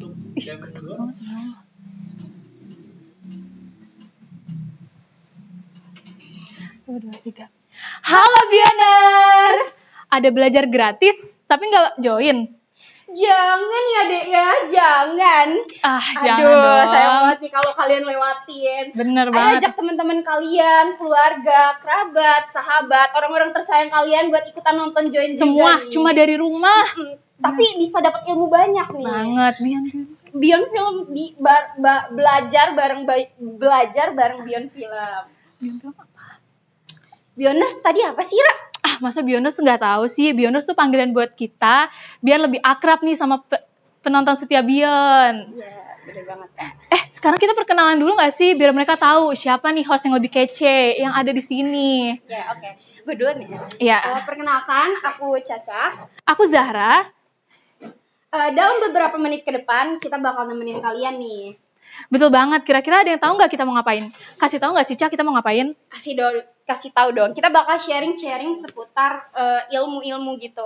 Ih, ketat banget ya. Tuh, 2, 3. Halo Bioners! Ada belajar gratis, tapi nggak join? Jangan ya dek ya, jangan. Jangan Aduh, dong. sayang banget nih kalau kalian lewatin. Bener Ayo banget. ajak teman-teman kalian, keluarga, kerabat, sahabat, orang-orang tersayang kalian buat ikutan nonton join Semua juga nih. cuma dari rumah. Tapi bisa dapat ilmu banyak nih. Banget, Beyond Film belajar bareng Beyond Film. Bioners tadi apa sih, Ra? Masa Bioners nggak tahu sih? Bioners tuh panggilan buat kita biar lebih akrab nih sama penonton setia Bion. Iya, bener banget. Sekarang kita perkenalan dulu nggak sih biar mereka tahu siapa nih host yang lebih kece yang ada di sini. Ya, oke. Gue duluan ya. Iya. Perkenalkan, aku Caca. Aku Zahra. Dalam beberapa menit ke depan kita bakal nemenin kalian nih. Betul banget. Kira-kira ada yang tahu nggak kita mau ngapain? Kasih tahu nggak sih, Ca, kita mau ngapain? Kasih tahu dong. Kita bakal sharing seputar ilmu-ilmu gitu.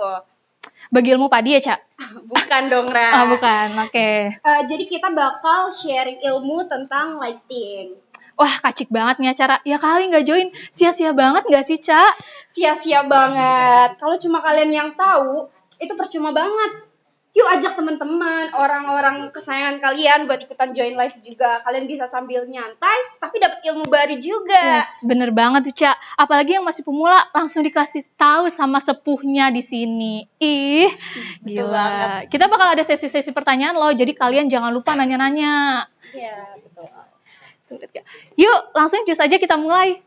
Bagi ilmu padi ya, Ca? Bukan dong, Ra. Bukan. Oke. Jadi kita bakal sharing ilmu tentang lighting. Wah, kacik banget nih acara. Ya kali nggak join. Sia-sia banget nggak sih, Ca? Sia-sia banget. Kalau cuma kalian yang tahu, itu percuma banget. Yuk ajak teman-teman, orang-orang kesayangan kalian buat ikutan join live juga. Kalian bisa sambil nyantai, tapi dapat ilmu baru juga. Yes, bener banget tuh, Ca. Apalagi yang masih pemula, langsung dikasih tahu sama sepuhnya di sini. Ih, Betul gila. banget. Kita bakal ada sesi-sesi pertanyaan loh, jadi kalian jangan lupa nanya-nanya. Iya, betul. Yuk, langsung cus aja kita mulai.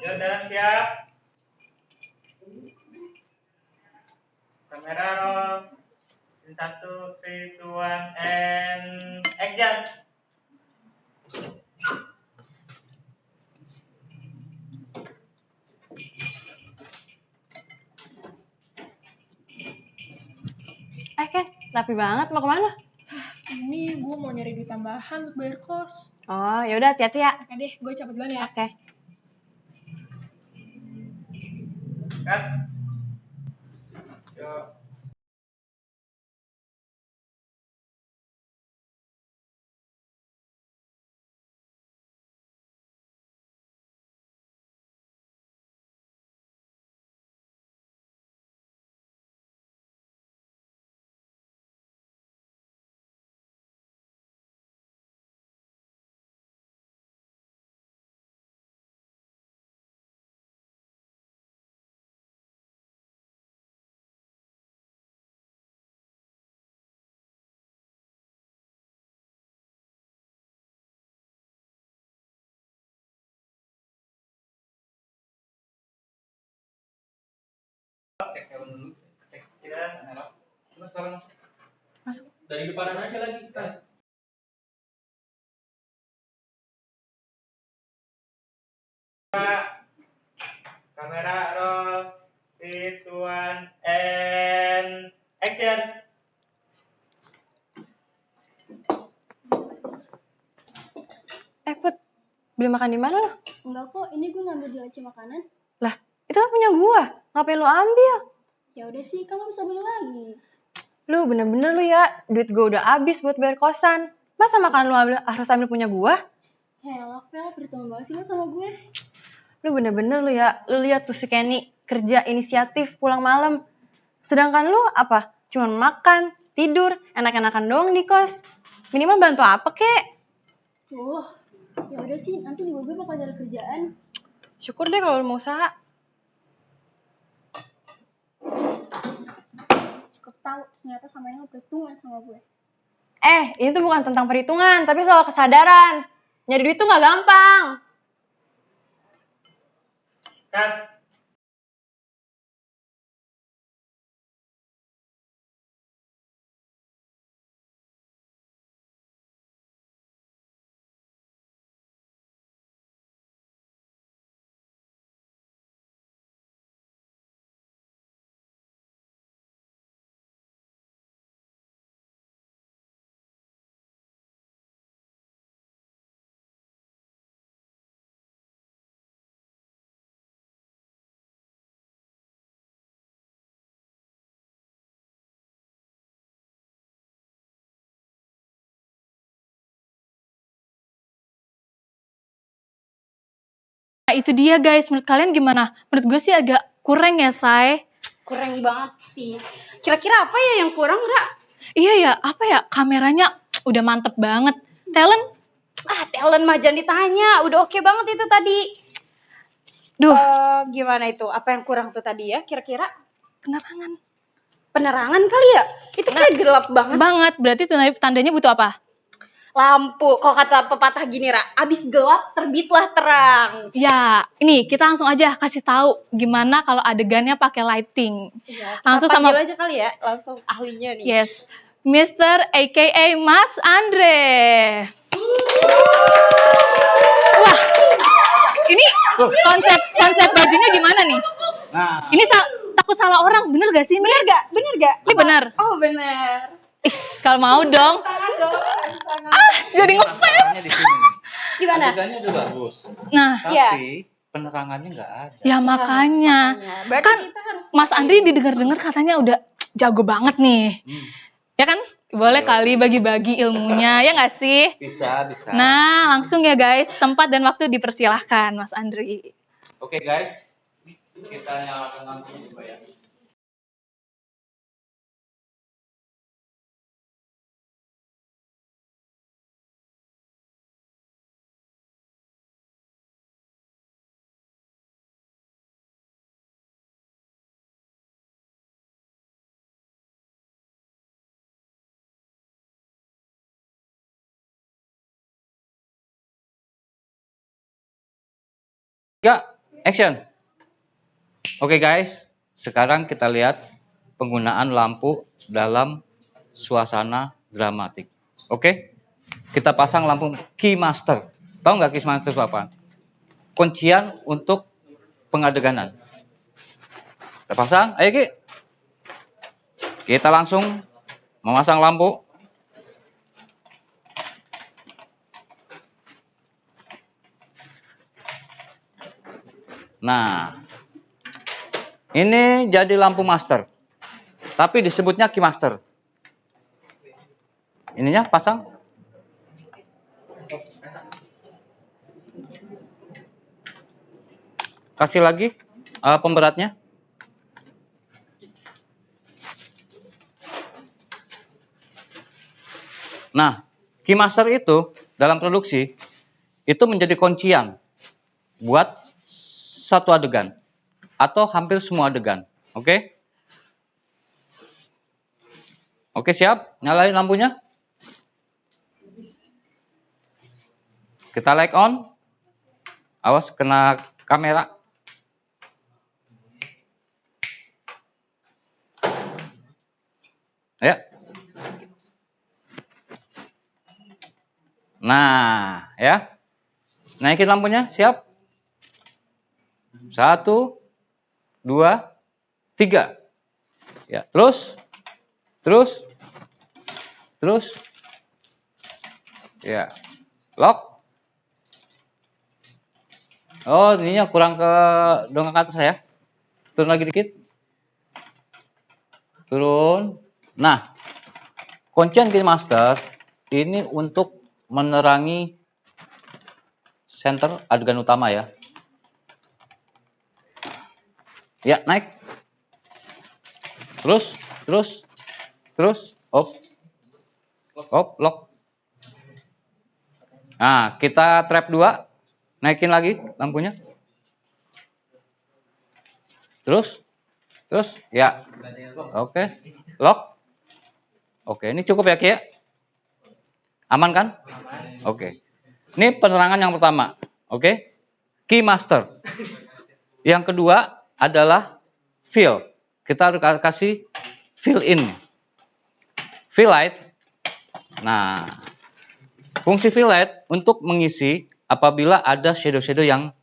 Yuk, dalam siap. Kamera roll. 1, 3, 2, 1, and action. Ken, rapi banget. Mau kemana? Ini gue mau nyari duit tambahan untuk bayar kos. Oh, yaudah hati-hati ya. Oke deh, gue cabut duluan ya. Oke. Cut. Yuk. Cek dulu. Cek kamera. Masuk. Dari depan aja lagi. Kamera roll. 3, 2, 1, and action. Put, beli makan di mana lo? Enggak kok, ini gue ngambil di laci makanan. Lah, itu kan punya gua. Ngapain lo ambil? Ya udah sih, kamu bisa beli lagi. Lu bener-bener lu ya, duit gua udah habis buat bayar kosan. Masa makan lu harus ambil punya gua? Helak, Pel, perhitungan banget sih lo sama gue. Lu bener-bener lu ya, lu lihat tuh si Kenny kerja inisiatif pulang malam. Sedangkan lu apa? Cuman makan, tidur, enak-enakan doang di kos. Minimal bantu apa kek? Tuh, ya udah sih, nanti juga gue bakal cari kerjaan. Syukur deh kalau lu mau usaha. Cukup tahu, ternyata sama ini lo perhitungan sama gue. Ini tuh bukan tentang perhitungan, tapi soal kesadaran. Nyari duit tuh gak gampang. Cut. Nah, itu dia guys, menurut kalian gimana? Menurut gue sih agak kurang ya, Say. Kurang banget sih. Kira-kira apa ya yang kurang, Ra? Iya ya, apa ya, kameranya udah mantep banget. Talent, Talent mah jangan ditanya. Udah oke banget itu tadi. duh, Gimana itu? Apa yang kurang tuh tadi ya? Kira-kira penerangan. penerangan kali ya? Itu kayak gelap banget. Banget, berarti tandanya butuh apa? Lampu. Kalau kata pepatah gini, Ra, abis gelap terbitlah terang. Ya, ini kita langsung aja kasih tahu gimana kalau adegannya pakai lighting. Iya, Langsung kita sama- panggil aja kali ya, langsung ahlinya nih. Yes, Mr. aka Mas Andre. Wah, ini konsep bajunya gimana nih? Nah, Ini takut salah orang, bener gak sih ini? Bener gak? Bener gak? Ini bener. Oh bener. Kalau mau dong. Jadi ngefans. Masalahnya di sini. Gimana? Adegannya udah bagus, Nah, tapi penerangannya nggak ada. ya makanya. Berarti Kan kita harus Mas Andri didengar-dengar katanya udah jago banget nih. Ya kan? Boleh kali bagi-bagi ilmunya, ya nggak sih? Bisa, bisa. Nah, langsung ya guys, tempat dan waktu dipersilahkan Mas Andri. Oke guys, kita nyalakan lampunya coba ya. Ya, action. Oke guys, sekarang kita lihat penggunaan lampu dalam suasana dramatik. Oke, kita pasang lampu keymaster. Tahu nggak keymaster itu apa? Kuncian untuk pengadeganan. Kita pasang, ayo Ki. Kita langsung memasang lampu. Nah, ini jadi lampu master, tapi disebutnya keymaster. Ininya pasang. Kasih lagi pemberatnya. Nah, keymaster itu dalam produksi itu menjadi kuncian buat satu adegan atau hampir semua adegan. Oke? Oke, siap? Nyalain lampunya. Kita light on. Awas kena kamera. Ya. Nah, ya. Naikin lampunya, siap? 1, 2, 3. Ya, terus. Ya, lock. Oh, ininya kurang ke dongeng ke atas ya. Turun lagi dikit. Turun. Nah, kuncian KeyMaster ini untuk menerangi center adegan utama ya. Ya, naik. Terus. Lock. Nah, kita trap 2. Naikin lagi lampunya. Terus. Ya. Oke. Lock. Oke, ini cukup ya, Ki? Aman kan? Oke. Ini penerangan yang pertama. Oke. KeyMaster. Yang kedua adalah fill. Kita harus kasih fill in. Fill light. Nah, fungsi fill light untuk mengisi apabila ada shadow-shadow yang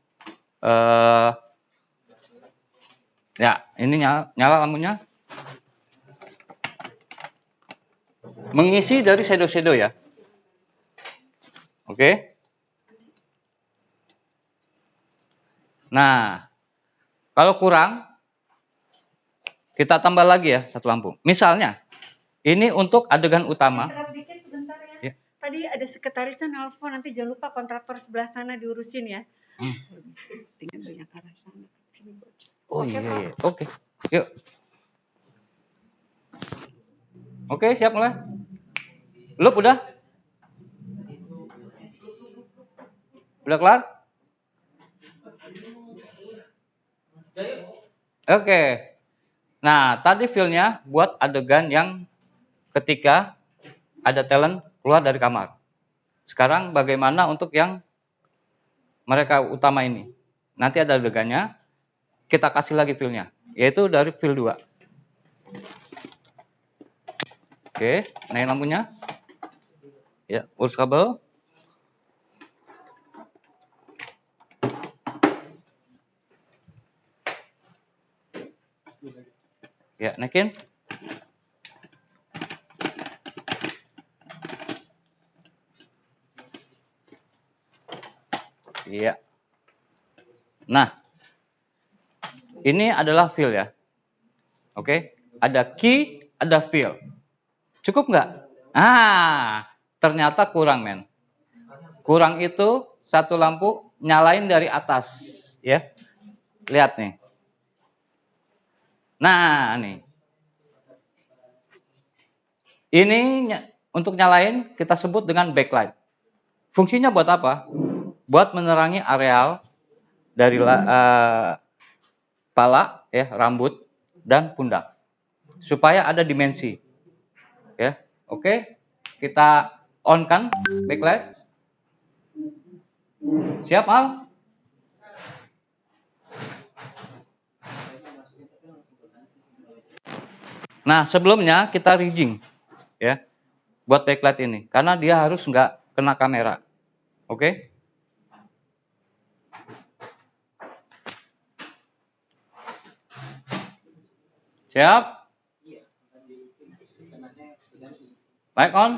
ya, ini nyala lampunya. Mengisi dari shadow-shadow ya. Oke. Nah, kalau kurang, kita tambah lagi ya satu lampu. Misalnya, ini untuk adegan utama. Dikit sebentar Ya. ya. Tadi ada sekretarisnya nelpon, nanti jangan lupa kontraktor sebelah sana diurusin ya. Dengan banyak arah sana. Oh iya. Oke. Yuk. Oke, siap mulai. Lu udah? Udah kelar? Oke. Nah, tadi feel-nya buat adegan yang ketika ada talent keluar dari kamar. Sekarang bagaimana untuk yang mereka utama ini? Nanti ada adegannya, kita kasih lagi feel-nya, yaitu dari feel 2. Oke, naikin lampunya. Ya, urus kabel. Ya, naikin. Iya. Nah, ini adalah fill ya. Oke, ada key, ada fill. Cukup nggak? Ternyata kurang, men. Kurang itu satu lampu nyalain dari atas, ya. Lihat nih. Nah, nih. Ini untuk nyalain kita sebut dengan backlight. Fungsinya buat apa? Buat menerangi areal dari kepala, ya, rambut dan pundak. Supaya ada dimensi. Ya. Oke. Kita on kan backlight. Siap, Al? Nah, sebelumnya kita rigging ya buat backlight ini karena dia harus nggak kena kamera. Oke? Siap? Light on.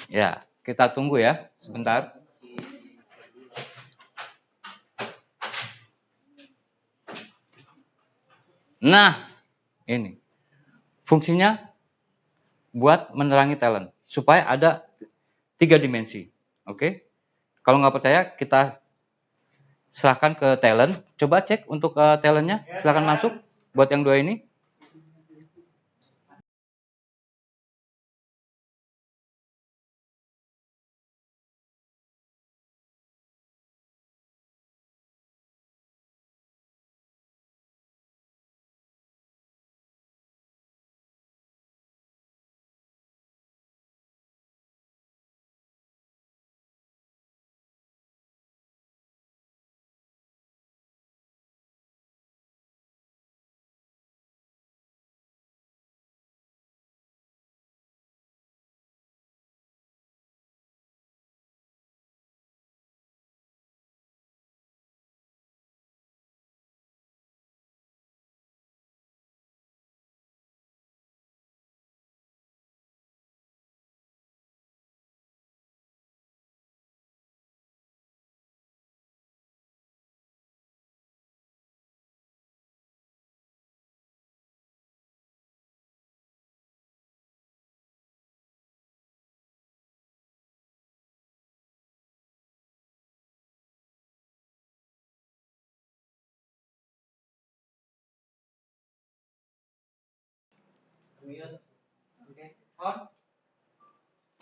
Ya, kita tunggu ya sebentar. Nah, ini fungsinya buat menerangi talent supaya ada 3 dimensi. Oke? Kalau nggak percaya kita serahkan ke talent. Coba cek untuk talentnya. Silakan masuk buat yang 2 ini.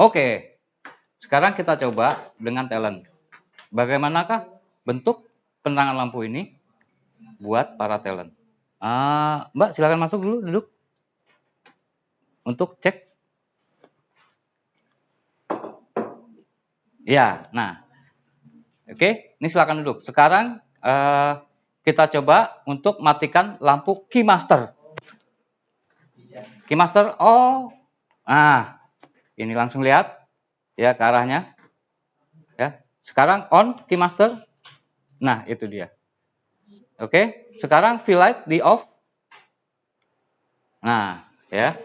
Oke, sekarang kita coba dengan talent. Bagaimanakah bentuk penerangan lampu ini buat para talent? Mbak, silakan masuk dulu, duduk. Untuk cek. Ya, nah. Oke, ini silakan duduk. Sekarang kita coba untuk matikan lampu keymaster. Keymaster, nah, ini langsung lihat ya ke arahnya. Ya, sekarang on keymaster. Nah, itu dia. Oke, sekarang fill light di off. Nah, ya.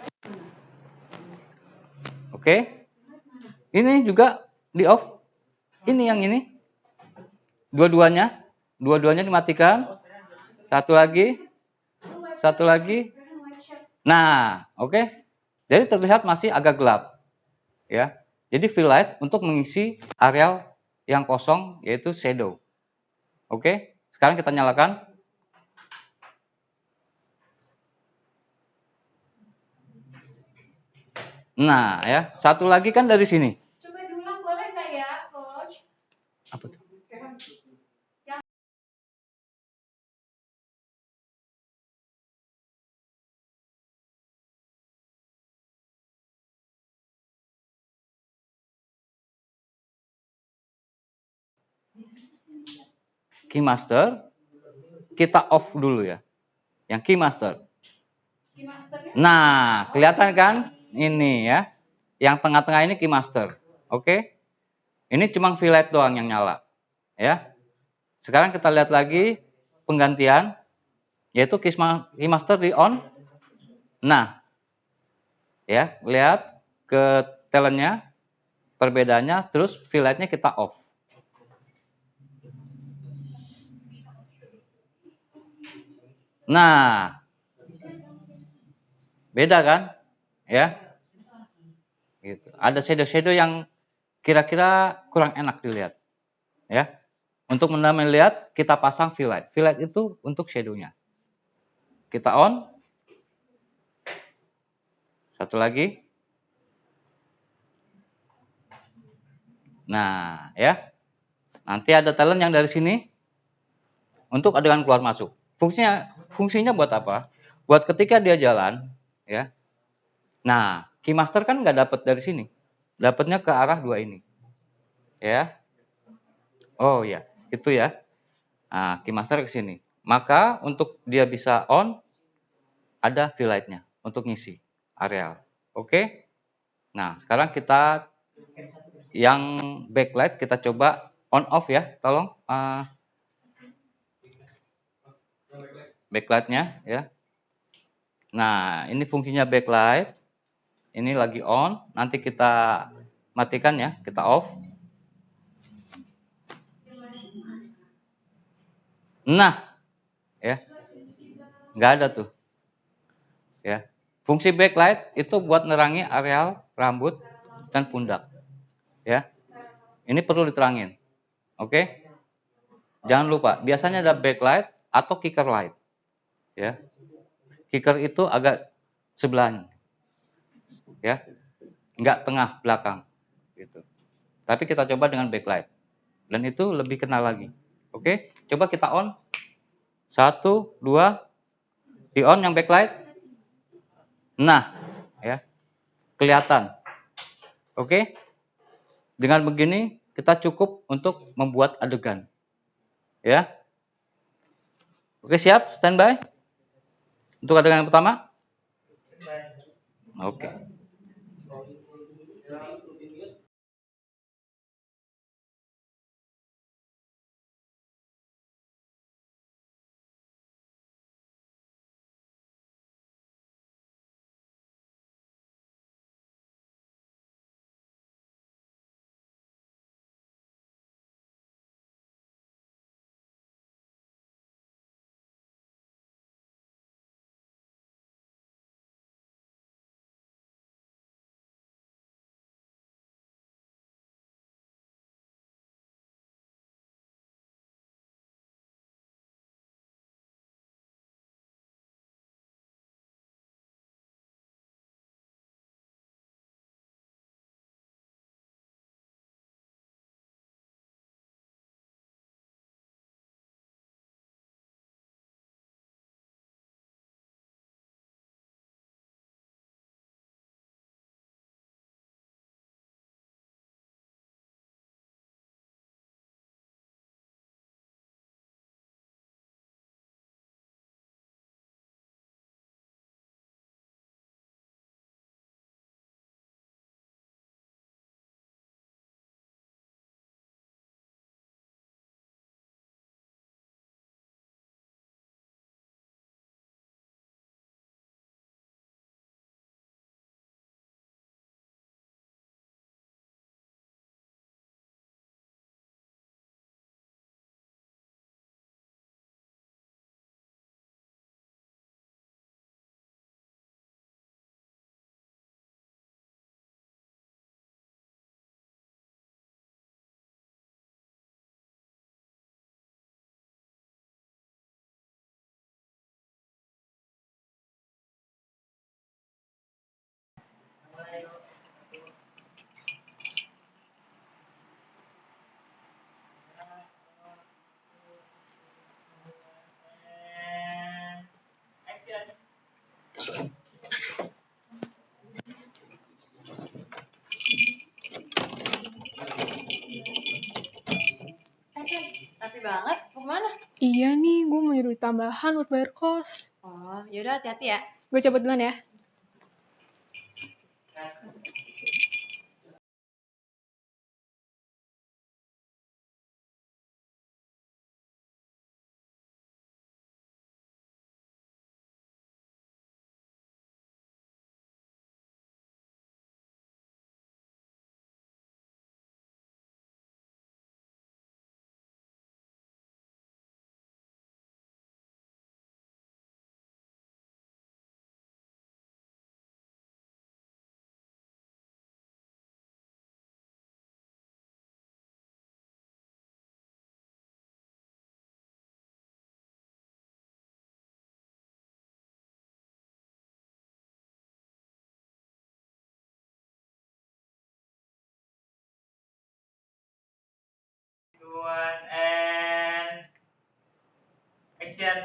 Oke. Ini juga di off. Ini yang ini. Dua-duanya dimatikan. Satu lagi. Nah, oke. Jadi terlihat masih agak gelap. Ya. Jadi fill light untuk mengisi areal yang kosong yaitu shadow. Oke. Sekarang kita nyalakan. Nah, ya. Satu lagi kan dari sini. Coba diulang boleh nggak ya, Coach? Apa tuh? Keymaster kita off dulu ya. Yang keymaster. Nah, kelihatan kan? Ini ya. Yang tengah-tengah ini keymaster. Oke. Ini cuma fill light doang yang nyala. Ya. Sekarang kita lihat lagi penggantian yaitu keymaster di on. Nah, ya, lihat ke talentnya perbedaannya, terus fill light-nya kita off. Nah, beda kan? Ya. Gitu. Ada shadow-shadow yang kira-kira kurang enak dilihat. Ya. Untuk menambah lihat, kita pasang fill light. Fill light itu untuk shadow-nya. Kita on. Satu lagi. Nah, ya. Nanti ada talent yang dari sini untuk adegan keluar masuk. Fungsinya buat apa? Buat ketika dia jalan, ya. Nah, keymaster kan nggak dapat dari sini. Dapatnya ke arah dua ini. Ya. Oh ya, itu ya. Nah, keymaster ke sini. Maka untuk dia bisa on, ada fill light-nya untuk ngisi areal. Oke? Nah, sekarang kita yang backlight kita coba on off ya, tolong backlight-nya ya. Nah, ini fungsinya backlight. Ini lagi on, nanti kita matikan ya, kita off. Nah, ya, nggak ada tuh. Ya, fungsi backlight itu buat nerangi areal rambut dan pundak. Ya, ini perlu diterangin. Oke? Jangan lupa, biasanya ada backlight atau kicker light. Ya, kicker itu agak sebelahnya. Ya, nggak tengah belakang. Gitu. Tapi kita coba dengan backlight. Dan itu lebih kenal lagi. Oke, coba kita on. 1, 2, di on yang backlight. Nah, ya, kelihatan. Oke, dengan begini kita cukup untuk membuat adegan. Ya, oke siap, standby. Untuk adegan yang pertama. Oke. And action. Rapi banget. Mau kemana? Iya nih, gue mau nyari duit tambahan buat bayar kos. Oh, yaudah hati-hati ya. Gue cabut duluan ya. One and action.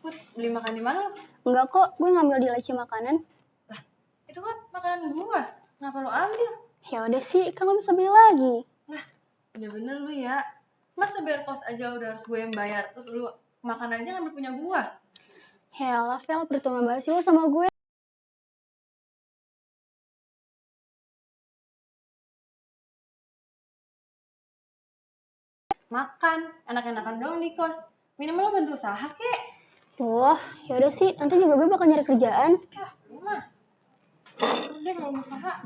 Put, beli makan di mana lo? Enggak kok, gue ngambil di laci makanan. Itu kan makanan gua. Kenapa lo ambil? Ya udah sih, kan gue bisa beli lagi. Bener-bener lu ya. Masa bayar kos aja udah harus gue yang bayar. Terus lu makan aja ngambil punya gua. Ya lah, Vel, percuma banget sih lo sama gue. Makan, enak-enakan doang di kos. Minimal lo bantu usaha kek. Wah, ya udah sih, nanti juga gue bakal nyari kerjaan. Lu mah. Udah kalau mau usaha.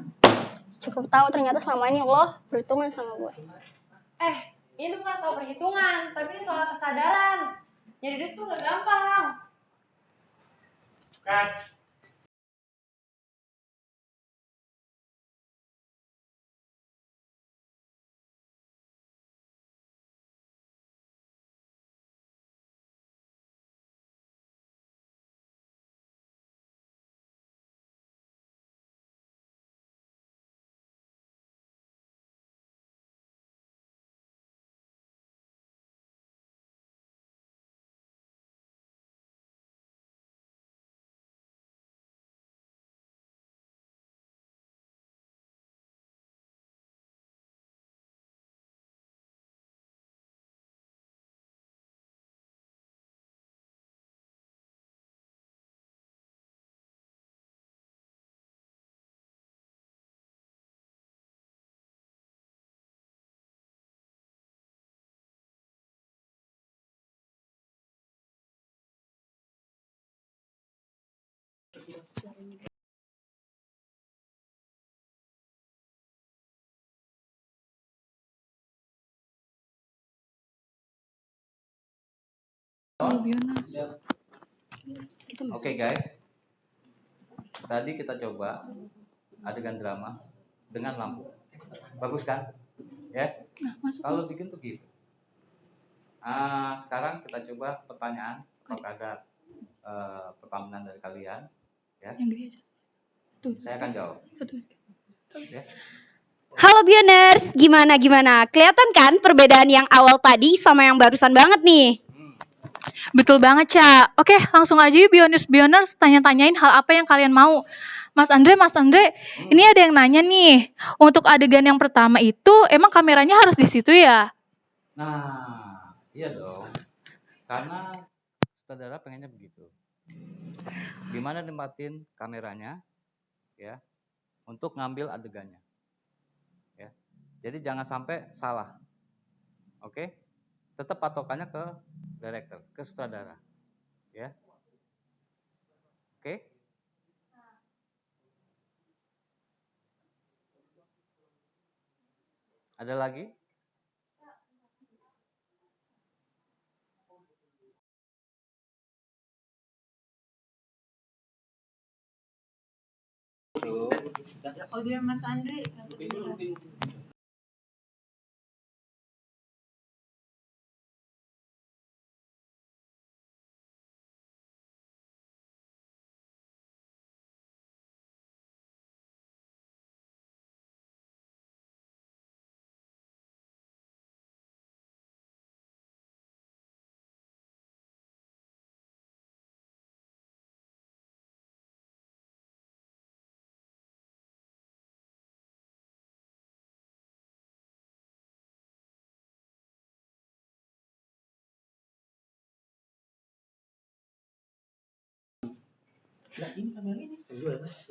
Cukup tahu ternyata selama ini lo berhitungan sama gue. Ini bukan soal perhitungan, tapi ini soal kesadaran. Nyari duit tuh gak gampang. Cut. Oke guys, tadi kita coba adegan drama dengan lampu. Bagus kan? Ya. Kalau bikin tuh gitu. Sekarang kita coba pertanyaan kepada pertanyaan dari kalian. Ya. Yang gede aja. Tuh. Saya akan jawab. Satu. Ya. Halo Bioners, gimana? Kelihatan kan perbedaan yang awal tadi sama yang barusan banget nih? Betul banget, Ca. Oke, langsung aja yuk Bioners tanya-tanyain hal apa yang kalian mau. Mas Andre, ini ada yang nanya nih. Untuk adegan yang pertama itu, emang kameranya harus di situ ya? Nah, iya dong. Karena saudara pengennya begitu. Gimana tempatin kameranya, ya, untuk ngambil adegannya. Ya. Jadi jangan sampai salah. Oke? Tetap patokannya ke director, ke sutradara. Ya. Oke? Ada lagi? Audio Mas Andri.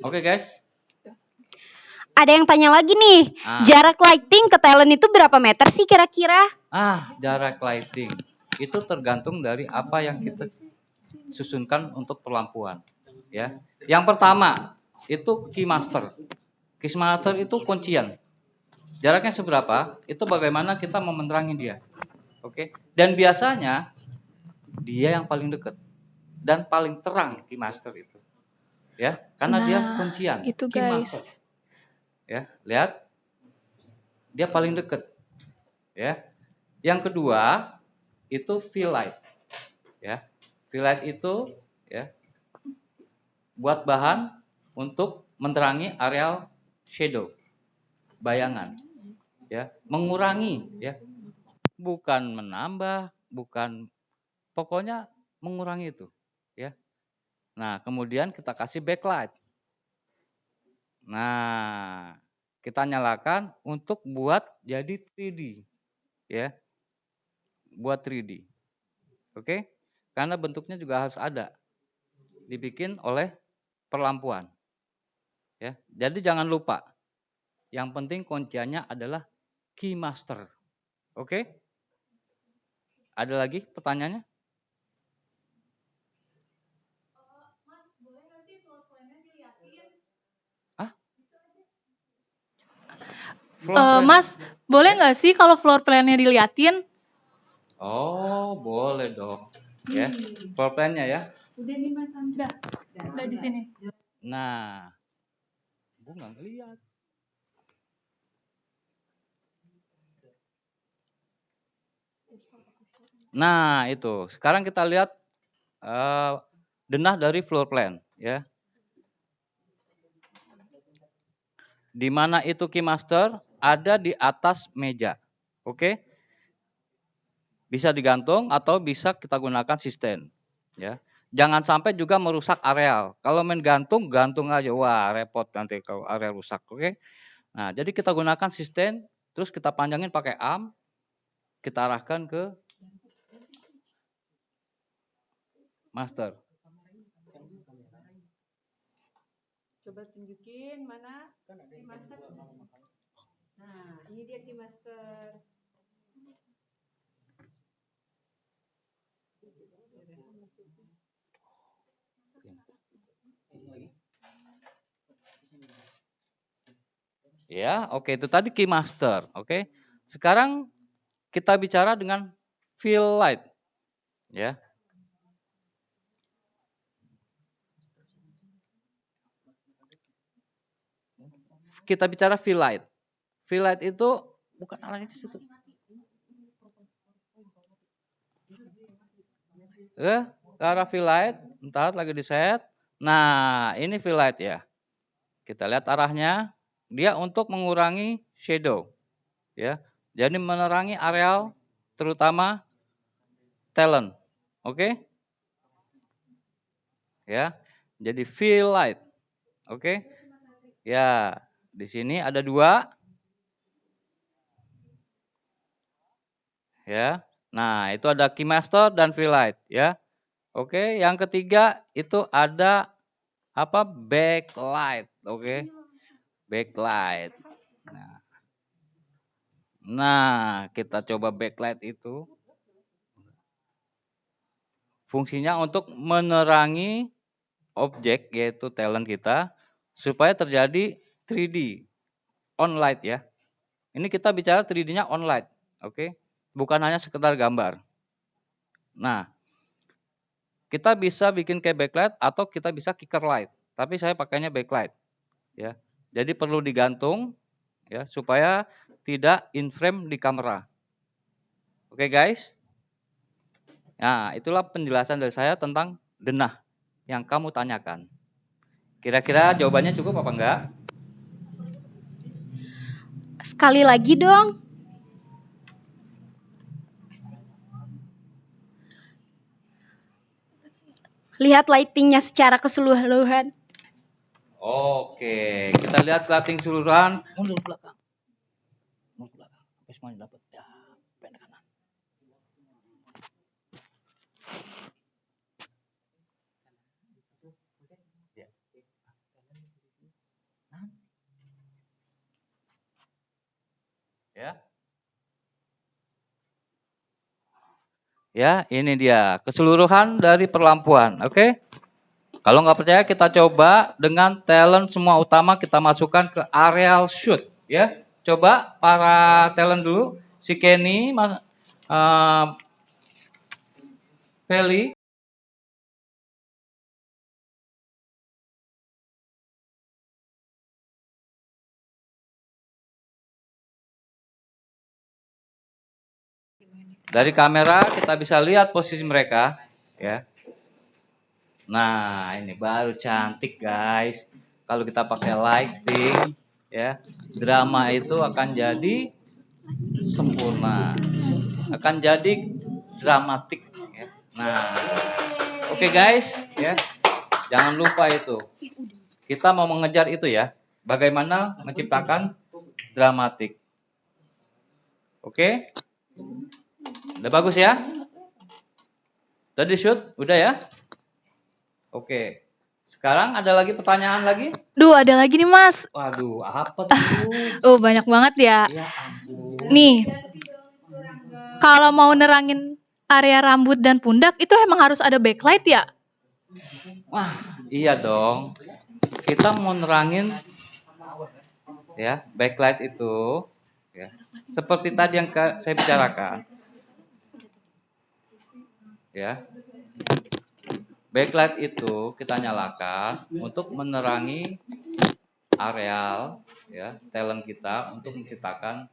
Oke guys. Ada yang tanya lagi nih, Ah. jarak lighting ke talent itu berapa meter sih kira-kira? Jarak lighting itu tergantung dari apa yang kita susunkan untuk perlampuan, ya. Yang pertama itu key master. Key master itu kuncian. Jaraknya seberapa? Itu bagaimana kita mau menerangi dia. Oke. Dan biasanya dia yang paling dekat dan paling terang key master itu. Ya, karena dia Nah, kuncian. itu Key guys. master. Ya, lihat. Dia paling dekat. Ya. Yang kedua itu fill light. Ya. Fill light itu ya buat bahan untuk menerangi areal shadow, bayangan. Ya, mengurangi ya. Bukan menambah, bukan pokoknya mengurangi itu, ya. Nah, kemudian kita kasih backlight. Nah, kita nyalakan untuk buat jadi 3D, ya. Buat 3D. Oke? Karena bentuknya juga harus ada. Dibikin oleh perlampuan. Ya. Jadi jangan lupa. Yang penting kunciannya adalah key master. Oke? Ada lagi pertanyaannya? Floor plan. Mas, boleh nggak sih kalau floor plan-nya diliatin? Oh, boleh dong. Ya, floor plan-nya ya. Udah di sini. Nah, gue nggak ngeliat. Nah, itu. Sekarang kita lihat denah dari floor plan, ya. Di mana itu key master ada di atas meja. Oke? Bisa digantung atau bisa kita gunakan sistem, ya. Jangan sampai juga merusak areal. Kalau main gantung, gantung aja. Wah, repot nanti kalau area rusak, oke? Nah, jadi kita gunakan sistem, terus kita panjangin pakai arm, kita arahkan ke master. Coba tunjukin mana key master. Nah, ini dia key master. Ya, oke, itu tadi key master, oke. Sekarang kita bicara dengan fill light, ya. Kita bicara fill light. Fill light itu bukan arahnya ke situ. Ke arah fill light, entar lagi di set. Nah, ini fill light ya. Kita lihat arahnya, dia untuk mengurangi shadow, ya. Jadi menerangi areal terutama talent. Oke? Ya. Jadi fill light. Oke? Ya, di sini ada 2. Ya. Nah, itu ada key master dan fill light, ya. Oke, yang ketiga itu ada apa? Backlight, oke. Backlight. Nah, kita coba backlight itu. Fungsinya untuk menerangi objek yaitu talent kita supaya terjadi 3D on light ya. Ini kita bicara 3D-nya on light, oke? Bukan hanya sekedar gambar. Nah, kita bisa bikin kayak backlight atau kita bisa kicker light, tapi saya pakainya backlight ya. Jadi perlu digantung ya supaya tidak in frame di kamera. Oke guys? Nah, itulah penjelasan dari saya tentang denah yang kamu tanyakan. Kira-kira jawabannya cukup apa enggak? Sekali lagi dong. Lihat lightingnya secara keseluruhan. Oke, kita lihat lighting keseluruhan. Mundur belakang. Mundur belakang. Sampai semuanya dapat. Ya, pendek kanan. Ya. Ya, ini dia keseluruhan dari perlampuan. Oke. Kalau nggak percaya kita coba dengan talent semua utama kita masukkan ke areal shoot. Ya, coba para talent dulu. Si Kenny, Feli. Dari kamera kita bisa lihat posisi mereka. Ya. Nah, ini baru cantik guys. Kalau kita pakai lighting, ya, drama itu akan jadi sempurna, akan jadi dramatik. Ya. Nah, oke guys, ya, jangan lupa itu. Kita mau mengejar itu ya. Bagaimana menciptakan dramatik. Oke, udah bagus ya. Tadi shoot, udah ya. Oke. Sekarang ada lagi pertanyaan lagi? Duh, ada lagi nih Mas. Waduh, apa tuh? Oh, banyak banget ya. Ya ampun. Nih, kalau mau nerangin area rambut dan pundak itu emang harus ada backlight ya? Wah, iya dong. Kita mau nerangin ya, backlight itu ya. Seperti tadi yang saya bicarakan. Ya. Backlight itu kita nyalakan untuk menerangi areal ya, talent kita untuk menciptakan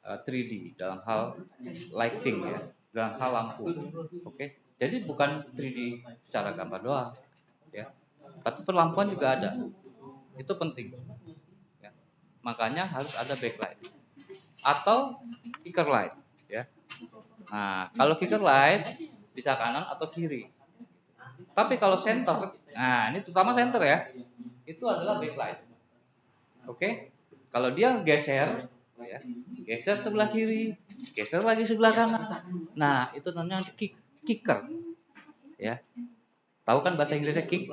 3D dalam hal lighting ya, dalam hal lampu. Oke. Jadi bukan 3D secara gambar doang ya. Tapi perlampuan juga ada. Itu penting. Ya. Makanya harus ada backlight atau kicker light ya. Nah, kalau kicker light bisa kanan atau kiri. Tapi kalau center, nah ini terutama center ya, itu adalah backlight. Oke? Kalau dia geser, ya, geser sebelah kiri, geser lagi sebelah kanan. Nah, itu namanya kicker. Ya. Tahu kan bahasa Inggrisnya kick?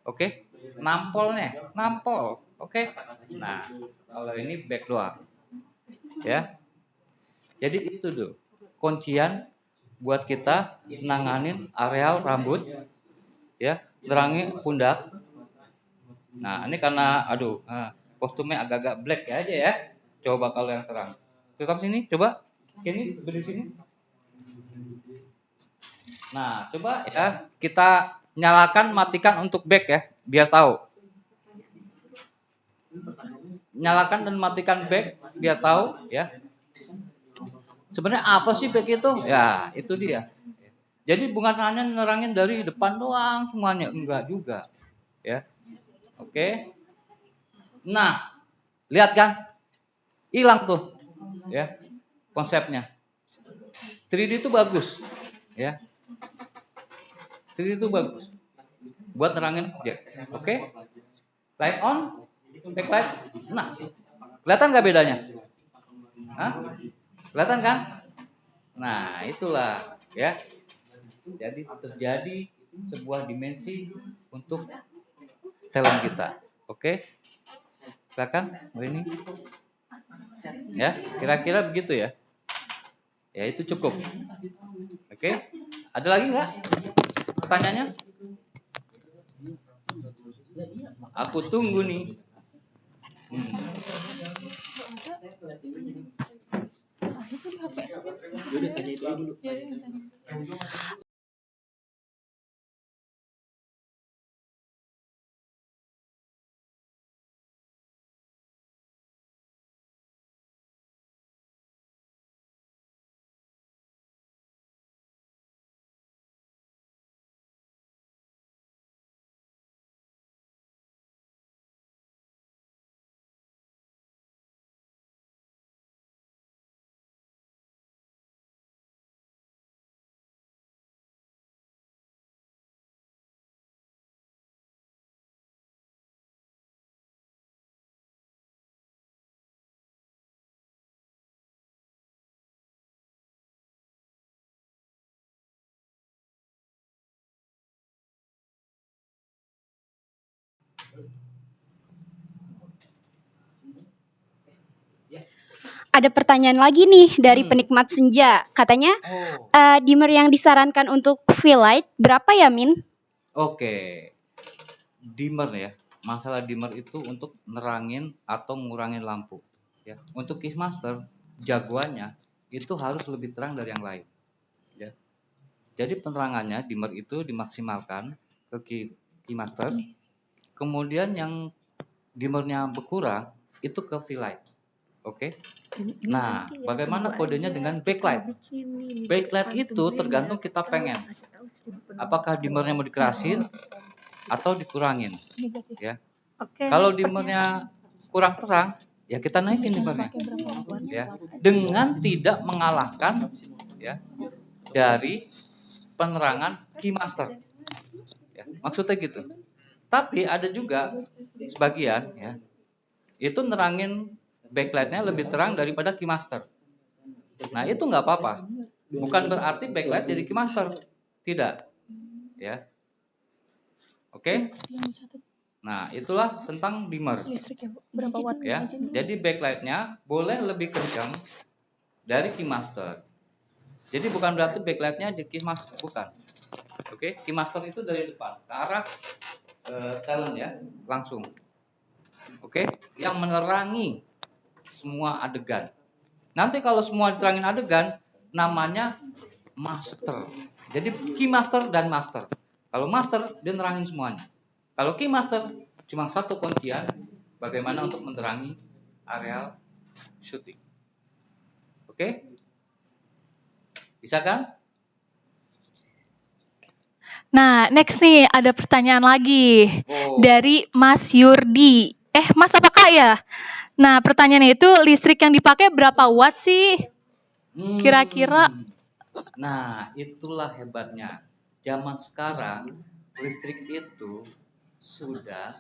Oke? Nampolnya, nampol. Oke? Nah, kalau ini back doang. Ya. Jadi itu tuh kuncian buat kita nanganin areal rambut ya, nerangi pundak. Nah, ini karena kostumnya agak-agak black ya aja ya. Coba kalau yang terang. Coba sini, coba. Ini berdiri sini. Nah, coba ya kita nyalakan, matikan untuk back ya, biar tahu. Nyalakan dan matikan back biar tahu ya. Sebenarnya apa sih back itu? Ya, itu dia. Jadi bukan hanya nerangin dari depan doang semuanya, enggak juga. Ya. Oke. Nah, lihat kan? Hilang tuh. Ya. Konsepnya. 3D itu bagus, ya. 3D itu bagus. Buat nerangin objek. Oke? Light on, backlight. Nah, kelihatan nggak bedanya? Hah? Kelihatan kan? Nah, itulah, ya. Jadi terjadi sebuah dimensi untuk talent kita. Oke? Silakan, ini. Ya, kira-kira begitu ya. Ya, itu cukup. Oke? Ada lagi nggak pertanyaannya? Aku tunggu nih. ada pertanyaan lagi nih dari Hmm. penikmat senja. Katanya Oh, dimmer yang disarankan untuk V-Light berapa ya, Min? oke. Dimmer ya. Masalah dimmer itu untuk nerangin atau ngurangin lampu. Ya. Untuk Keymaster, jagoannya itu harus lebih terang dari yang lain. Ya. Jadi penerangannya dimmer itu dimaksimalkan ke Keymaster. Kemudian yang dimmernya berkurang itu ke V-Light. Oke. Nah, bagaimana kodenya dengan backlight? Backlight itu tergantung kita pengen. Apakah dimmernya mau dikerasin atau dikurangin, ya. Oke. Kalau dimmernya kurang terang, ya kita naikin dimmernya, ya. Dengan tidak mengalahkan, ya, dari penerangan Keymaster. Ya, maksudnya gitu. Tapi ada juga sebagian, ya, itu nerangin backlightnya lebih terang daripada Keymaster. Nah itu nggak apa-apa. Bukan berarti backlight jadi Keymaster. Tidak. Ya. Oke. Nah itulah tentang dimmer. Listriknya berapa watt? Ya. Jadi backlightnya boleh lebih kencang dari Keymaster. Jadi bukan berarti backlightnya di Keymaster. Bukan. Oke. Keymaster itu dari depan ke arah talent ya. Langsung. Oke. Yang menerangi semua adegan. Nanti kalau semua diterangin adegan, namanya master. Jadi Keymaster dan master. Kalau master, dia nerangin semuanya. Kalau Keymaster, cuma satu kuncian, bagaimana untuk menerangi areal syuting. Oke? Bisa kan? Nah, next nih ada pertanyaan lagi Oh. dari Mas Yurdi. Mas apa Kak ya? Nah, pertanyaannya itu listrik yang dipakai berapa watt sih? Kira-kira? Nah, itulah hebatnya. Zaman sekarang, listrik itu sudah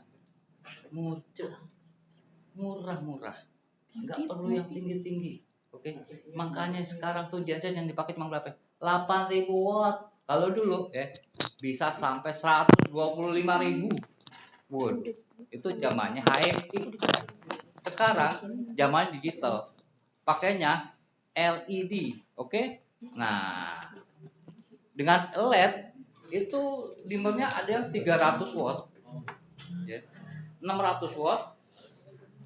murah-murah. Nggak perlu yang tinggi-tinggi. Oke. Makanya sekarang tuh genset yang dipakai cuma berapa? 8.000 watt. Kalau dulu bisa sampai 125.000 watt. Itu zamannya HMI. Sekarang zaman digital. Pakainya LED, oke? Nah, dengan LED itu dimmernya ada yang 300 watt, ya, 600 watt,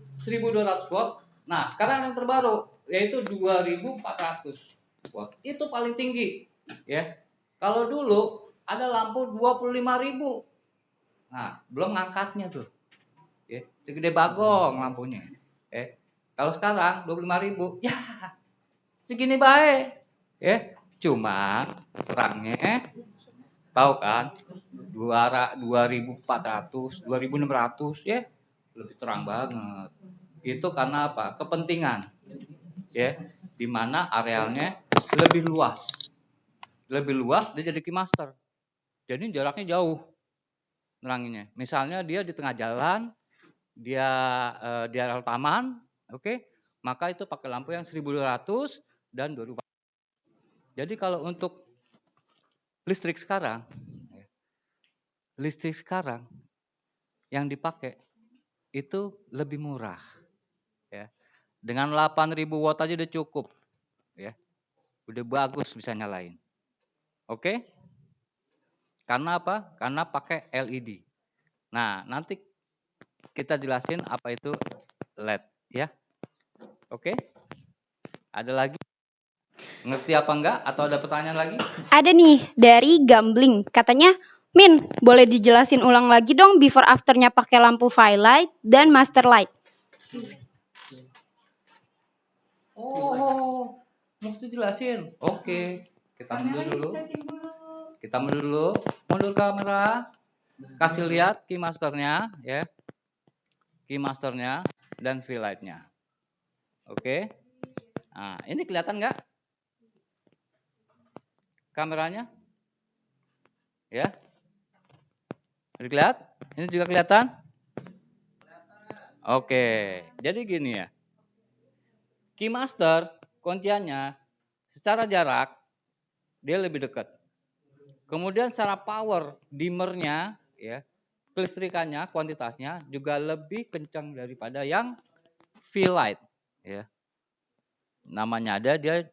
1.200 watt. Nah, sekarang yang terbaru yaitu 2.400 watt. Itu paling tinggi, ya. Kalau dulu ada lampu 25.000. Nah, belum ngangkatnya tuh. Ya, segede bagong lampunya. Kalau sekarang 25.000, ya segini baik. Ya, cuma terangnya tahu kan 2.400, 2.600 ya, lebih terang banget. Itu karena apa? Kepentingan. Ya, di mana arealnya lebih luas. Lebih luas dia jadi Keymaster. Jadi jaraknya jauh neranginnya. Misalnya dia di tengah jalan, dia di area taman, oke? Maka itu pakai lampu yang 1.200 dan 2.400. Jadi kalau untuk listrik sekarang yang dipakai itu lebih murah, ya. Dengan 8.000 watt aja udah cukup, ya. Udah bagus bisa nyalain. Oke? Karena apa? Karena pakai LED. Nah, nanti kita jelasin apa itu LED, ya. Oke? Ada lagi? Ngerti apa enggak? Atau ada pertanyaan lagi? Ada nih dari Gambling. Katanya, Min, boleh dijelasin ulang lagi dong before afternya pakai lampu V-Light dan master light. Oh, mesti jelasin. Oke, kita mundur dulu. Kita mundur dulu. Mundur kamera. Kasih lihat Keymasternya, ya. Keymasternya dan V-Light-nya. Oke. Nah, ini kelihatan nggak? Kameranya? Ya. Udah kelihatan? Ini juga kelihatan? Oke. Jadi gini ya. Keymaster kunciannya secara jarak dia lebih dekat. Kemudian secara power dimmernya, ya, kelistrikannya, kuantitasnya juga lebih kencang daripada yang V-Light, ya. Namanya ada, dia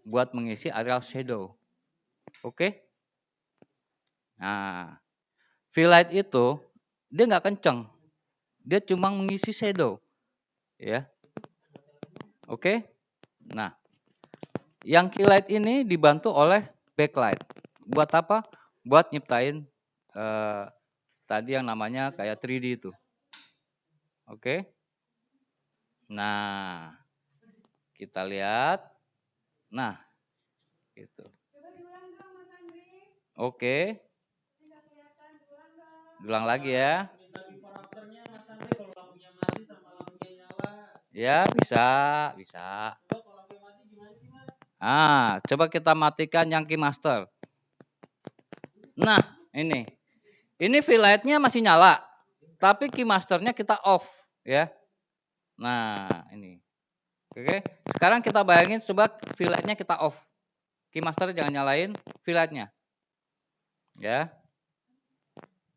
buat mengisi areal shadow. Oke? Nah, fill light itu dia nggak kenceng. Dia cuma mengisi shadow. Ya. Oke? Nah, yang key light ini dibantu oleh backlight. Buat apa? Buat nyiptain tadi yang namanya kayak 3D itu. Oke? Nah, kita lihat. Nah, gitu. Oke. Ulang lagi ya. Ya, bisa. Coba kita matikan yang key master. Nah, ini. Ini fill light-nya masih nyala, tapi key master-nya kita off, ya. Nah, ini. Oke. Sekarang kita bayangin coba fill light-nya kita off. Key master jangan nyalain fill light-nya. Ya.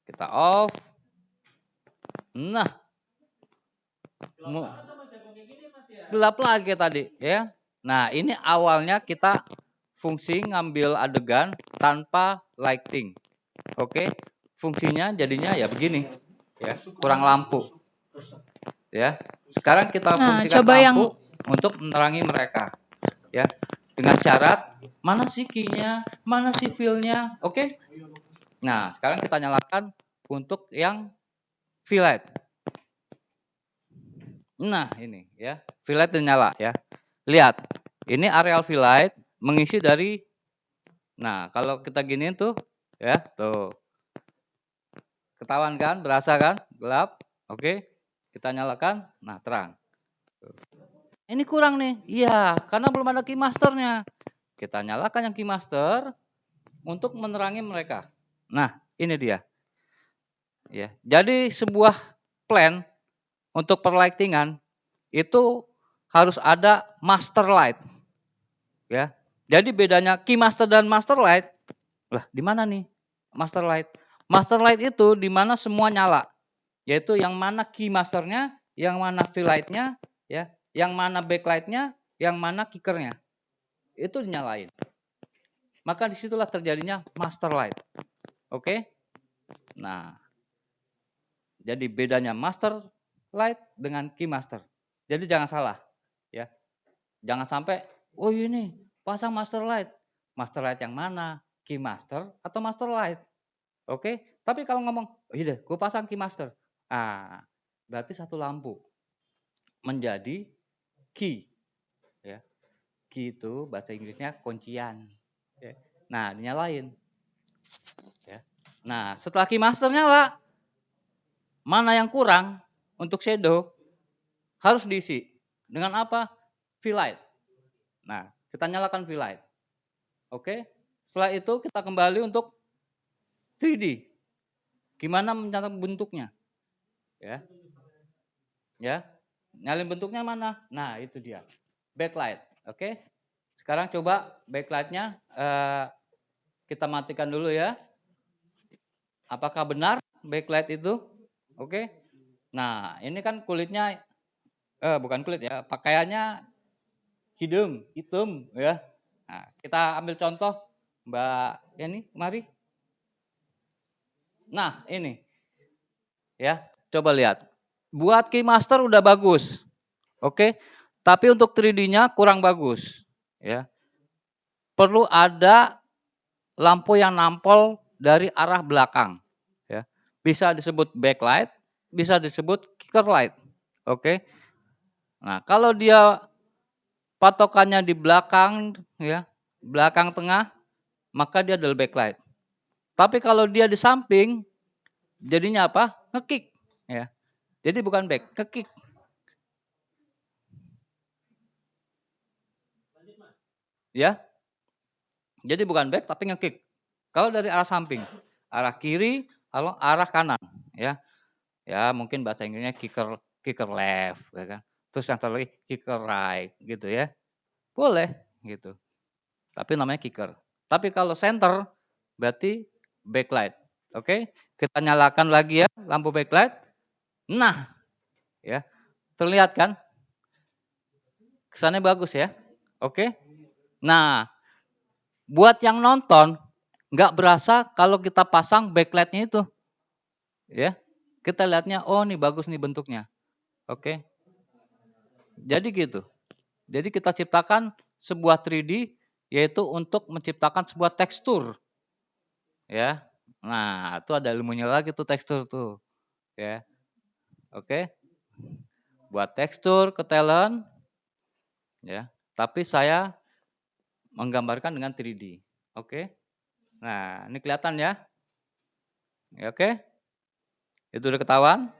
Kita off. Nah. Gelap lagi tadi, ya. Nah, ini awalnya kita fungsi ngambil adegan tanpa lighting. Oke. Fungsinya jadinya ya begini. Ya, kurang lampu. Ya. Sekarang kita fungsikan coba lampu untuk menerangi mereka. Ya. Dengan syarat mana sih key-nya, mana sih fill-nya. Oke? Nah, sekarang kita nyalakan untuk yang fill light. Nah, ini ya. Fill light udah nyala ya. Lihat. Ini areal fill light mengisi dari, nah kalau kita giniin tuh ya, tuh. Ketahuan kan, berasa kan, gelap. Oke, kita nyalakan, nah terang. Tuh. Ini kurang nih, iya, karena belum ada key masternya. Kita nyalakan yang key master untuk menerangi mereka. Nah, ini dia. Ya, jadi sebuah plan untuk perlightingan itu harus ada master light. Ya. Jadi bedanya key master dan master light. Lah, di mana nih master light? Master light itu di mana semua nyala. Yaitu yang mana key masternya, yang mana fill light-nya, ya, yang mana backlight-nya, yang mana kickernya. Itu dinyalain. Maka disitulah terjadinya master light. Oke? Nah, jadi bedanya master light dengan key master. Jadi jangan salah, ya. Jangan sampai, oh ini pasang master light. Master light yang mana? Key master atau master light? Oke? Tapi kalau ngomong, oh iya deh, gue pasang key master. Berarti satu lampu menjadi key. Ya. Key itu bahasa Inggrisnya kuncian. Ya. Nah, dinyalain. Ya. Nah, setelah key master nyala, mana yang kurang untuk shadow harus diisi. Dengan apa? Fill light. Nah, kita nyalakan fill light. Oke? Setelah itu kita kembali untuk 3D. Gimana mencatat bentuknya? Ya. Ya. Nyalin bentuknya mana? Nah, itu dia. Backlight. Oke? Sekarang coba backlight-nya kita matikan dulu ya. Apakah benar backlight itu? Oke? Nah, ini kan kulitnya bukan kulit ya, pakaiannya hitam ya. Nah, kita ambil contoh Mbak Yani, mari. Nah, ini. Ya, coba lihat. Buat key master udah bagus. Oke. Tapi untuk 3D-nya kurang bagus, ya. Perlu ada lampu yang nampol dari arah belakang, ya. Bisa disebut backlight, bisa disebut kicker light. Oke. Nah, kalau dia patokannya di belakang, ya, belakang tengah, maka dia adalah backlight. Tapi kalau dia di samping, jadinya apa? Ngekick, ya. Jadi bukan back, ngekick. Ya. Jadi bukan back tapi ngekick. Kalau dari arah samping, arah kiri, kalau arah kanan, ya. Ya, mungkin bahasa Inggrisnya kicker left, ya kan. Terus yang lagi kicker right gitu ya. Boleh gitu. Tapi namanya kicker. Tapi kalau center berarti backlight. Oke? Kita nyalakan lagi ya lampu backlight. Nah, ya. Terlihat kan? Kesannya bagus ya. Oke. Nah, buat yang nonton nggak berasa kalau kita pasang backlightnya itu, ya. Kita lihatnya, oh nih bagus nih bentuknya. Oke. Jadi gitu. Jadi kita ciptakan sebuah 3D yaitu untuk menciptakan sebuah tekstur, ya. Nah, itu ada ilmunya lagi tuh tekstur tuh, ya. Oke. Buat tekstur ke talent, ya. Tapi saya menggambarkan dengan 3D. Oke. Nah, ini kelihatan ya. Ya, oke. Itu udah ketahuan.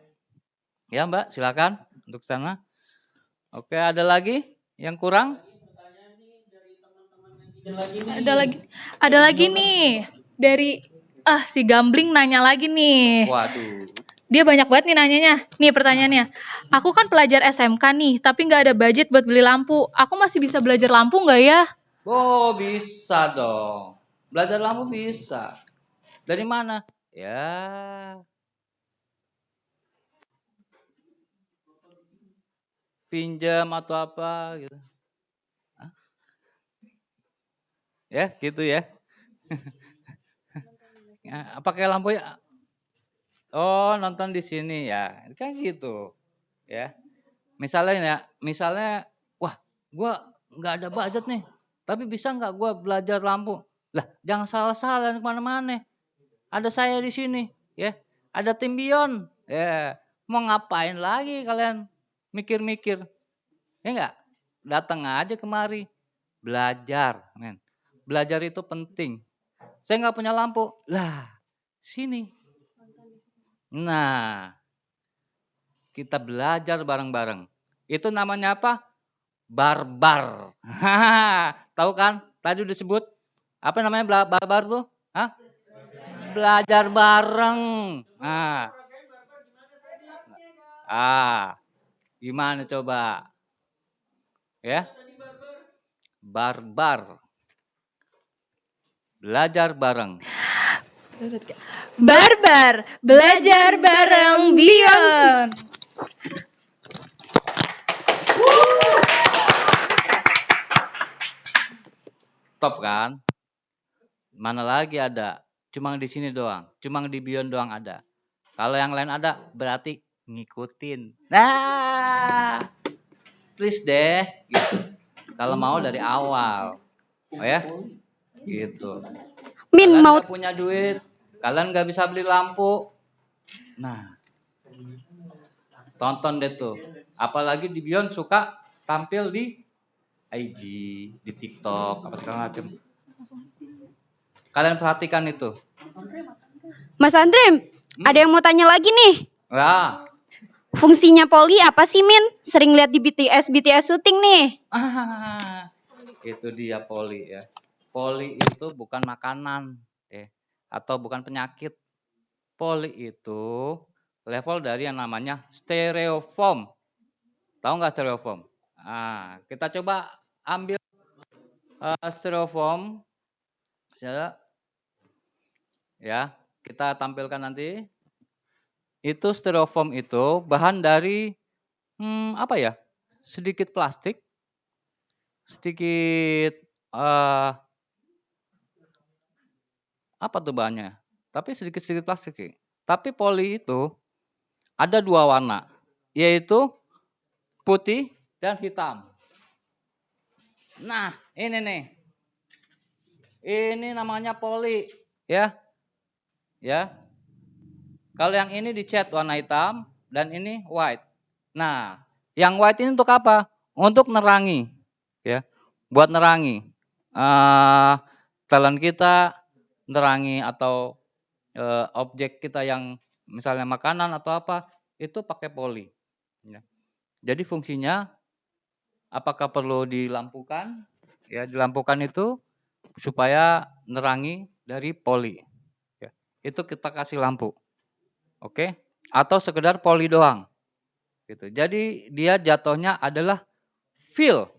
Ya, Mbak, silakan untuk sana. Oke, ada lagi yang kurang? Ada lagi nih dari si Gambling nanya lagi nih. Waduh. Dia banyak banget nih nanyanya. Nih pertanyaannya. Aku kan pelajar SMK nih, tapi nggak ada budget buat beli lampu. Aku masih bisa belajar lampu nggak ya? Oh, bisa dong. Belajar lampu bisa. Dari mana? Ya, pinjam atau apa gitu. Hah? Ya, gitu ya. Ya, pakai lampu ya. Oh, nonton di sini ya. Kan gitu. Ya. Misalnya, wah, gua nggak ada budget nih. Tapi bisa nggak gua belajar lampu? Lah, jangan salah-salah kemana-mana. Ada saya di sini, ya. Ada tim Bion, ya. Mau ngapain lagi kalian mikir-mikir? Ya nggak? Datang aja kemari, belajar, men. Belajar itu penting. Saya nggak punya lampu, lah, sini. Nah, kita belajar bareng-bareng. Itu namanya apa? Barbar. Tahu kan? Tadi udah disebut. Apa namanya barbar tuh? Hah? Belajar bareng. Gimana coba? Ya, barbar. Belajar bareng. Barbar, belajar bareng Bion. Top kan? Mana lagi ada? Cuma di sini doang. Cuma di Bion doang ada. Kalau yang lain ada, berarti ngikutin. Nah, please deh. Gitu. Kalau mau dari awal. Oh ya? Gitu. Min Kalian mau nggak punya duit. Kalian nggak bisa beli lampu. Nah, tonton deh tuh. Apalagi di Bion suka tampil di IG, di TikTok, apa segala macam. Kalian perhatikan itu. Mas Andre, ada yang mau tanya lagi nih. Ya. Fungsinya poli apa sih, Min? Sering lihat di BTS syuting nih. Itu dia poli ya. Poli itu bukan makanan, atau bukan penyakit. Poli itu level dari yang namanya stereofoam. Tahu nggak stereofoam? Kita coba ambil stereofoam. Ya, kita tampilkan nanti. Itu stereofoam itu bahan dari apa ya? Sedikit plastik, sedikit apa tuh bahannya? Tapi sedikit-sedikit plastik. Tapi poli itu ada dua warna, yaitu putih dan hitam. Nah, ini nih. Ini namanya poli, ya. Ya. Kalau yang ini dicat warna hitam dan ini white. Nah, yang white ini untuk apa? Untuk nerangi, ya. Buat nerangi talent kita, nerangi atau objek kita yang misalnya makanan atau apa, itu pakai poli. Ya. Jadi fungsinya apakah perlu dilampukan? Ya, dilampukan itu supaya nerangi dari poli. Ya. Itu kita kasih lampu. Oke? Atau sekedar poli doang. Gitu. Jadi dia jatuhnya adalah fill.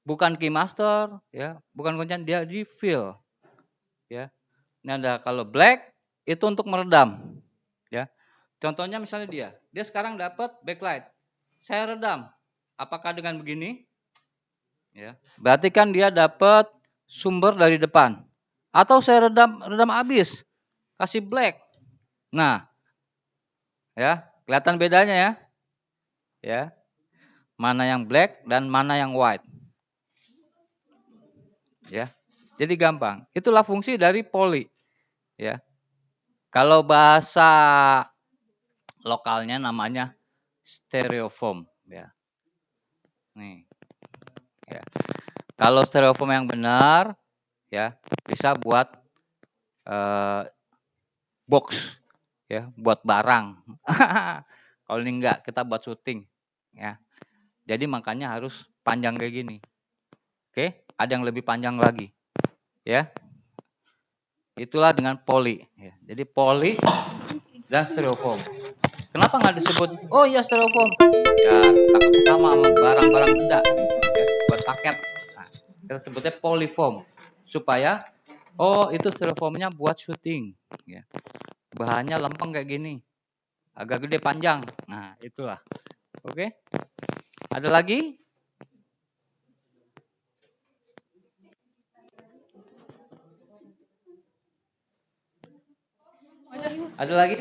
Bukan keymaster, ya, bukan kuncian, dia di fill. Ya. Ini ada kalau black itu untuk meredam. Ya. Contohnya misalnya dia sekarang dapat backlight. Saya redam. Apakah dengan begini? Ya, berarti kan dia dapat sumber dari depan. Atau saya redam habis, kasih black. Nah, ya, kelihatan bedanya ya. Ya. Mana yang black dan mana yang white. Ya. Jadi gampang. Itulah fungsi dari poly. Ya. Kalau bahasa lokalnya namanya stereoform, ya. Nih. Ya. Kalau stereoform yang benar, ya, bisa buat box, ya, buat barang. Kalau ini enggak, kita buat syuting, ya. Jadi makanya harus panjang kayak gini. Oke, ada yang lebih panjang lagi, ya. Itulah dengan poly. Ya. Jadi poly dan stereoform. Kenapa nggak disebut? Oh iya stereoform. Ya takutnya sama barang-barang benda, ya, buat paket. Nah, kita sebutnya polyform supaya oh itu stereoformnya buat syuting. Ya. Bahannya lempeng kayak gini, agak gede panjang. Nah itulah. Oke. Ada lagi? Ada lagi?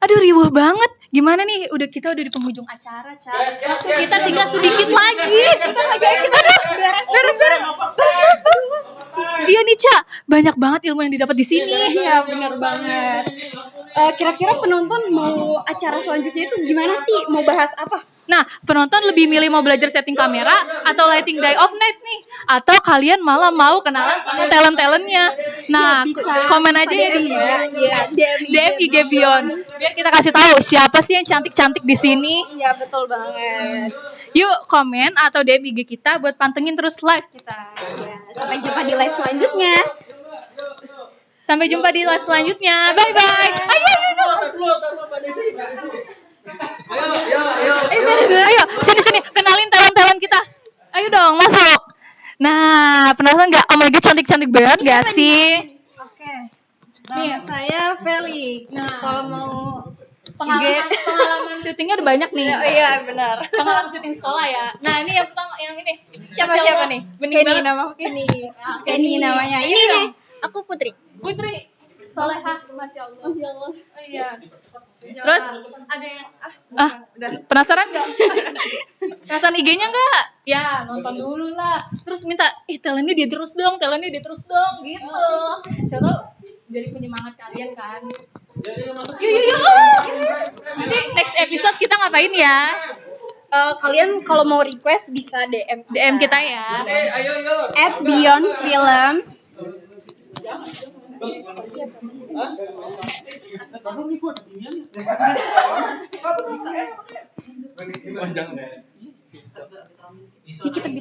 Aduh riuh banget. Gimana nih? Kita udah di penghujung acara, Ca. Waktu kita tinggal sedikit lagi. Beres. Iya nih, Ca. Banyak banget ilmu yang didapat di sini. Iya, benar banget. Kira-kira penonton mau acara selanjutnya itu gimana sih? Mau bahas apa? Nah, penonton lebih milih mau belajar setting kamera atau lighting day of night nih? Atau kalian malah mau kenalan sama talent-talentnya? Nah, komen aja ya di DM IG Beyond. Biar kita kasih tahu siapa sih yang cantik-cantik di sini. Iya, betul banget. Yuk komen atau DM IG kita buat pantengin terus live kita. Ya, sampai jumpa di live selanjutnya. Sampai jumpa di live selanjutnya. Bye-bye. Ayo, sini. Kenalin talent-talent kita. Ayo dong, masuk. Nah, penasaran nggak? Oh my god, cantik-cantik banget nggak sih? Oke. Nama saya Feli. Nah. Kalau mau Pengalaman syutingnya udah banyak nih. iya benar. Pengalaman syuting sekolah ya. Nah, ini yang pertama, yang ini. Siapa Masya Allah. nih? Bening Kenny, banget. nama Kenny. Kenny namanya. Ini dong. Aku Putri. Putri. Solehah. Masya Allah. Oh iya. Terus Ada yang udah penasaran nggak? Penasaran IG-nya nggak? Ya nonton dulu lah. Terus minta, talentnya dia terus dong gitu. Siapa tahu jadi penyemangat kalian kan. Yuk. Nanti next episode kita ngapain ya? Kalian kalau mau request bisa DM kita ya. @beyondfilms.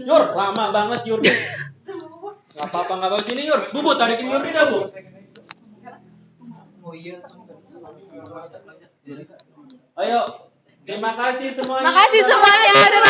Yur, lama banget Yur. Gak apa-apa sini Yur. Bu, tarikin Yur dah, Bu. Ayo, terima kasih semuanya. Makasih semuanya udah